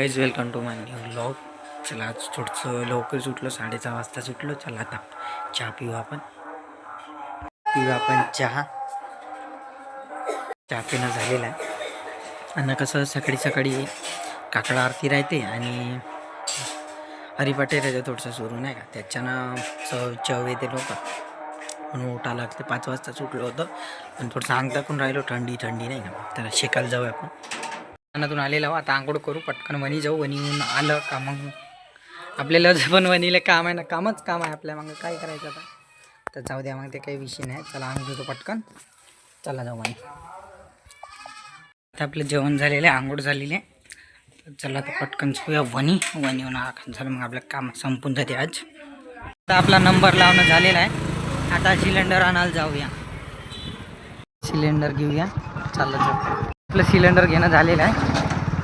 Guys welcome to my new vlog. चला आज थोडंसं लवकर सुटलो, 6:30 वाजता सुटलो. चला आता चहा पिऊ आपण चहा पिणं झालेला आहे. आणि कसं सकाळी सकाळी काकडा आरती राहते आणि हरिपाटे राहते थोडंसं सुरू नाही का, त्याच्यानं चव येते लोक म्हणून उठा लागते. 5 वाजता सुटलो होतं पण थोडंसं अंग टाकून राहिलो, थंडी नाही का, तर शेकायला जाऊ आपण. दुकानातून आलेला हो, आता आंघोळ करू पटकन वणी जाऊ. वणीहून आलं का मग आपल्याला पण वणीला काम आहे ना, काम आहे आपल्या, मग काय करायचं आता, तर जाऊ द्या मग, ते काही विषय नाही. चला आंघोळ देतो पटकन, चला जाऊ वणी. आता आपलं जेवण झालेलं आहे, आंघोळ झालेली आहे, तर चला आता पटकन जाऊया वणीहून झालं मग आपलं काम संपून जाते आज. आता आपला नंबर लावणं झालेला आहे, आता सिलेंडर आणायला जाऊया, सिलेंडर घेऊया. चाललं जाऊ, आपलं सिलेंडर घेणं झालेलं आहे.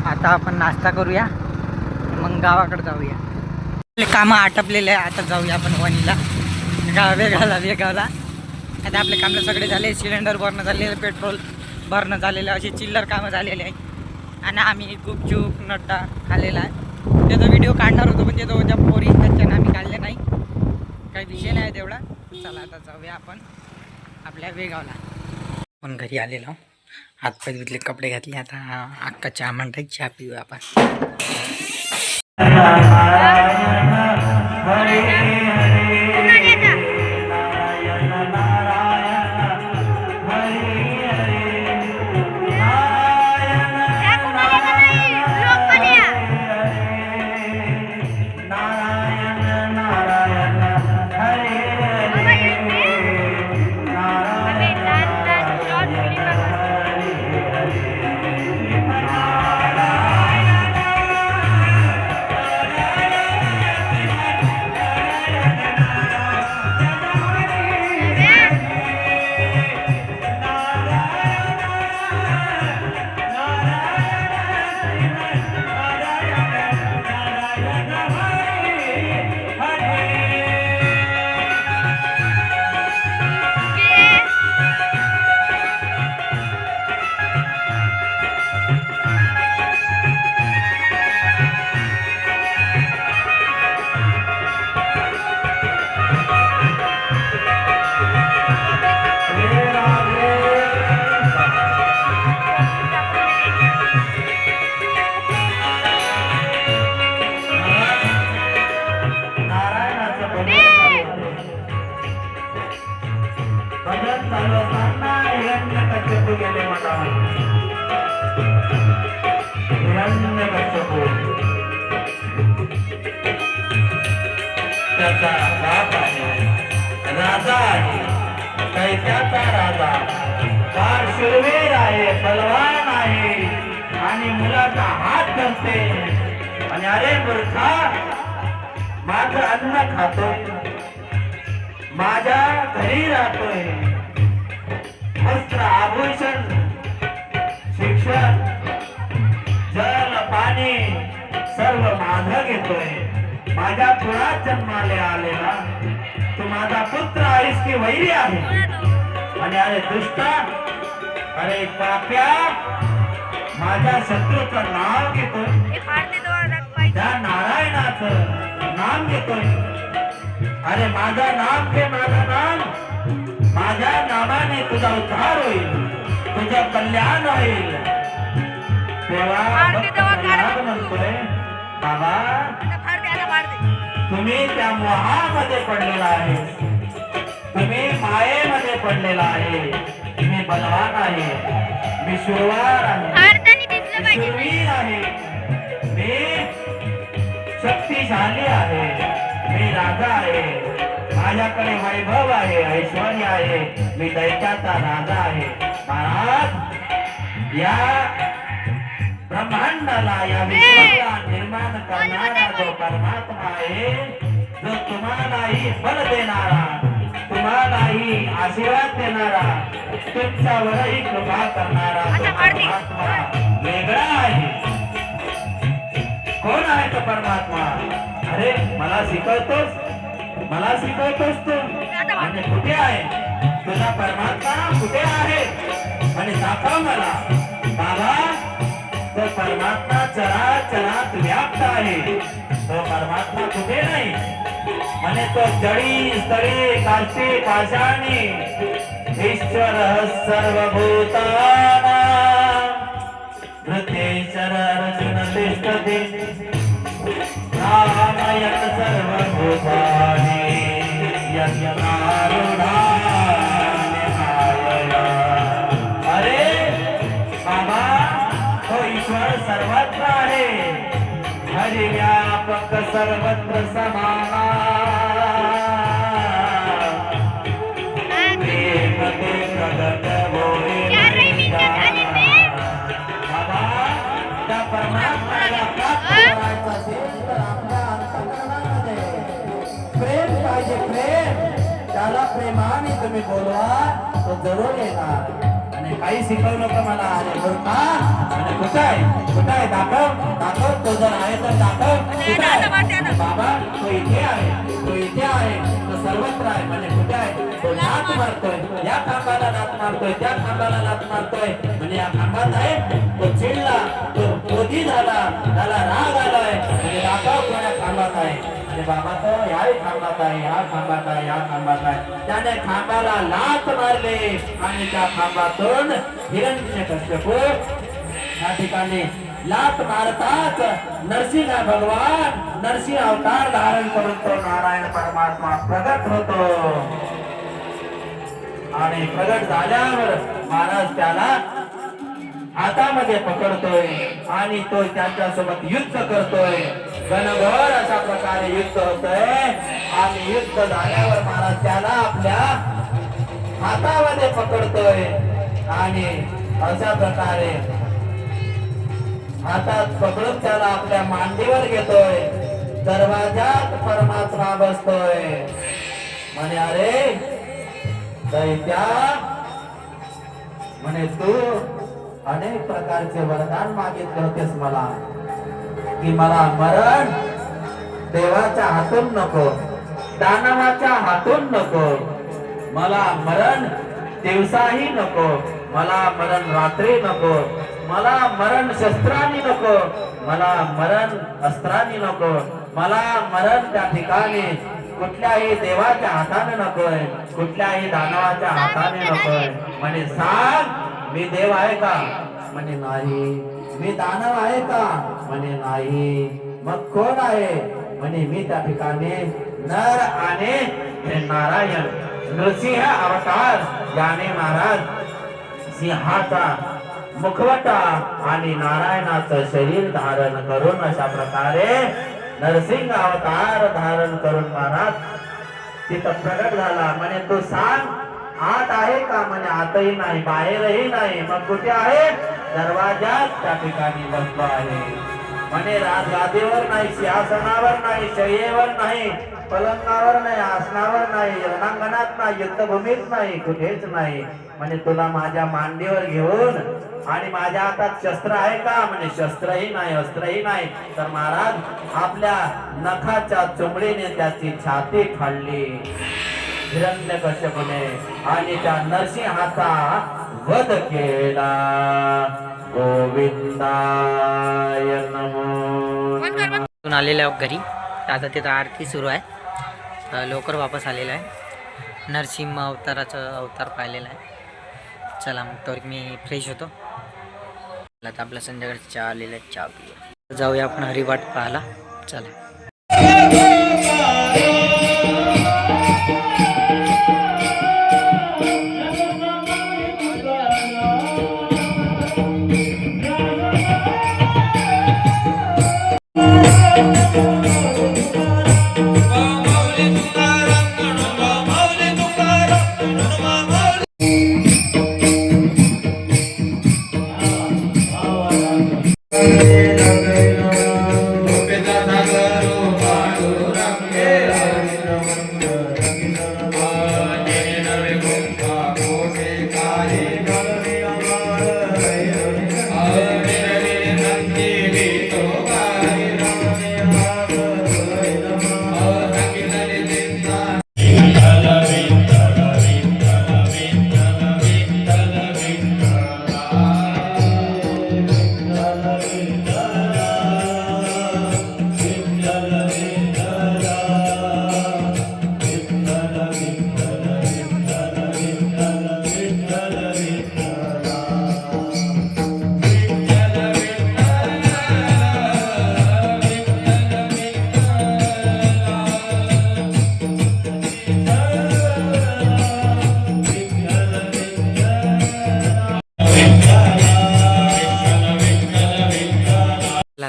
आता आपण नाश्ता करूया, मग गावाकडे जाऊया. आपले कामं आटपलेले आहे, आता जाऊया आपण वणीला, वेगावला. आता आपले कामं सगळे झाले, सिलेंडर भरणं झालेलं, पेट्रोल भरणं झालेलं, अशी चिल्लर कामं झालेली आहे. आणि आम्ही गुपचूप नट्टा खाल्लेला आहे. त्याचा व्हिडिओ काढणार होतो पण त्याचा पोरी, त्याच्यानं आम्ही काढले नाही, काही विषय नाही तेवढा. चला आता जाऊया आपण आपल्या वेगावला. आपण घरी आलेलो, हातपाय धुतले, कपडे घातले. आता अक्का चहा म्हणताय, चहा पिऊया आपण. त्याचा बाप आहे, राजा आहे, कैत्याचा राजा, फार शूरवीर आहे, बलवान आहे, आणि मुलाचा हात धरते. आणि अरे मूर्खा, माझं अन्न खातोय, माझ्या घरी राहतोय, वस्त्र आभूषण, शिक्षण, जल पाणी सर्व माझं घेतोय. माझ्या कुळात जन्माले आलेला तू माझा पुत्र आहेस की वैरी आहे? आणि अरे दुष्टा, अरे पाप्या, माझ्या शत्रूचं नाव घेतोय, त्या नारायणाचं नाम घेतोय. अरे माझं नाम घे, माझं नाम, माझ्या नामाने तुझा उद्धार होईल, तुझं कल्याण होईल. तेव्हा म्हणतोय, बाबा तुम्ही त्या मोहामध्ये पडलेला आहे, तुम्ही मायेमध्ये पडलेला आहे. मी बलवान आहे, मी शूरवार आहे, मी शूरवीर आहे, मी शक्तिशाली आहे, मी राजा आहे, माझ्याकडे वैभव आहे, ऐश्वर्य आहे, मी दैत्याचा राजा आहे. महाराज, या ब्रह्मांडाला, या विश्वाला निर्माण करणारा जो परमात्मा आहे, जो तुम्हालाही बल देणारा, तुम्हालाही आशीर्वाद देणारा, तुमच्यावरही कृपा करणारा परमात्मा वेगळा आहे. कोण आहे तो परमात्मा? अरे मला शिकवतोस तू, आणि कुठे आहे तुझा परमात्मा? कुठे आहे आणि दाखव मला. बाबा, तो परमात्मा चराचरात व्याप्त आहे. तो परमात्मा कुठे नाही म्हणे तो जडी स्थळे काष्टे पाषाणी ईश्वर सर्वभूतानां हृदयेश्वर अर्जुन तिष्ठति रामयन् सर्वभूतानि यज्ञारूढानि मायया. अरे बाबा तो ईश्वर सर्वत्र आहे. हरि व्यापक सर्वत्र समाना प्रेम ते प्रगट होय बाबा. त्या परमात्म्याला प्राप्त करायचं असेल तर आपल्या अंतःकरणामध्ये प्रेम पाहिजे. प्रेम त्याला प्रेमाने तुम्ही बोलवा तो जरूर येणार. आणि काही शिकवू नको मला. अरे मूर्खा आणि कुठं आहे दाखव तो जर आहे तर दाखव कुठं आहे. बाबा तो इथे आहे तो सर्वत्र आहे. म्हणजे कुठे आहे तो लात मारतोय. या खांबाला लात मारतोय त्या खांबाला लात मारतोय. म्हणजे या खांबात आहे तो चिडला तो क्रोधी झाला त्याला राग आलाय. म्हणजे दाखव कोण्या खांबात आहे. बाबा तो याही खांबात आहे या खांबात आहे. त्याने खांबाला लात मारले आणि त्या खांबातून हिरण्यकश्यप या ठिकाणी लात मारताच नरसिंह भगवान नरसिंह अवतार धारण करून तो नारायण परमात्मा प्रगट होतो. आणि प्रगट झाल्यावर महाराज त्याला हातामध्ये पकडतोय आणि तो त्यांच्यासोबत युद्ध करतोय. गणभर अशा प्रकारे युद्ध होतंय. आणि युद्ध झाल्यावर महाराज त्याला आपल्या हातामध्ये पकडतोय आणि अशा प्रकारे हातात पकडून त्याला आपल्या मांडीवर घेतोय. दरवाजात परमात्मा बसतोय. म्हणे अरे दैत्या म्हणे तू अनेक प्रकारचे वरदान मागितले होतेस मला की मला मरण देवाच्या हातून नको दानवाच्या हातून नको. मला मरण दिवसाही नको. मला मरण रात्री नको. मला मरण शस्त्रांनी नको. मला मरण अस्त्रांनी नको. मला मरण त्या ठिकाणी कुठल्याही देवाच्या हाताने नकोय. कुठल्याही दानवाच्या हाताने नकोय. म्हणे सांग मी देव आहे का. म्हणे नाही. मी दानव आहे का. म्हणे नाही. मग कोण आहे. म्हणे मी त्या ठिकाणी नर आणि नारायण नृसिंह अवतार याने महाराज सिंहाचा मुखवटा आणि नारायणाचं शरीर धारण करून अशा प्रकारे नरसिंह अवतार धारण करून महाराज तिथं प्रगट झाला. म्हणे तू सांग आत आहे का. म्हणे आतही नाही बाहेरही नाही. मग कुठे आहे. दरवाजात त्या ठिकाणी बसलो आहे. म्हणे राजगादीवर नाही सिंहासनावर नाही शय्येवर नाही पलंगावर नाही आसनावर नाही रणांगणात नाही युद्धभूमीत नाही कुठेच नाही. म्हणे तुला माझ्या मांडीवर घेऊन आणि माझ्या हातात शस्त्र आहे का. म्हणे शस्त्रही नाही अस्त्रही नाही. तर महाराज आपल्या नखाच्या चुमडीने त्याची छाती फाडली हिरण्यकश्यपूने आणि त्या नरसिंहाचा वध केला. गोविंदाय नमो. आलेला आहे घरी. आता तिथं आरती सुरू आहे. लवकर वापस आलेला आहे. नरसिंह अवताराचं अवतार पाहिलेला आहे. चला मग तर मी फ्रेश होतो. आता आपला संध्याकाळी चहा आलेला आहे. चहा पिऊया. जाऊया आपण हरिवाट पाहायला. चला.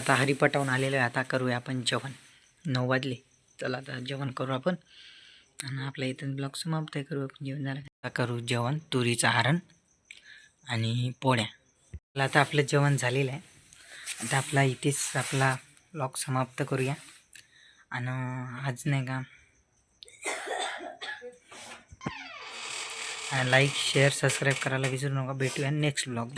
आता हरिपाठाहून आलेलो आहे. आता करूया आपण जेवण. 9 वाजले. चला आता जेवण करू आपण आणि आपल्या इथून ब्लॉग समाप्त करू. आपण जेवण झालं आता करू जेवण. तुरीचं आरण आणि पोळ्या. आता आपलं जेवण झालेलं आहे. आता आपला इथेच आपला ब्लॉग समाप्त करूया. आणि आज नाही का लाईक शेअर सबस्क्राईब करायला विसरू नका. भेटूया नेक्स्ट ब्लॉग.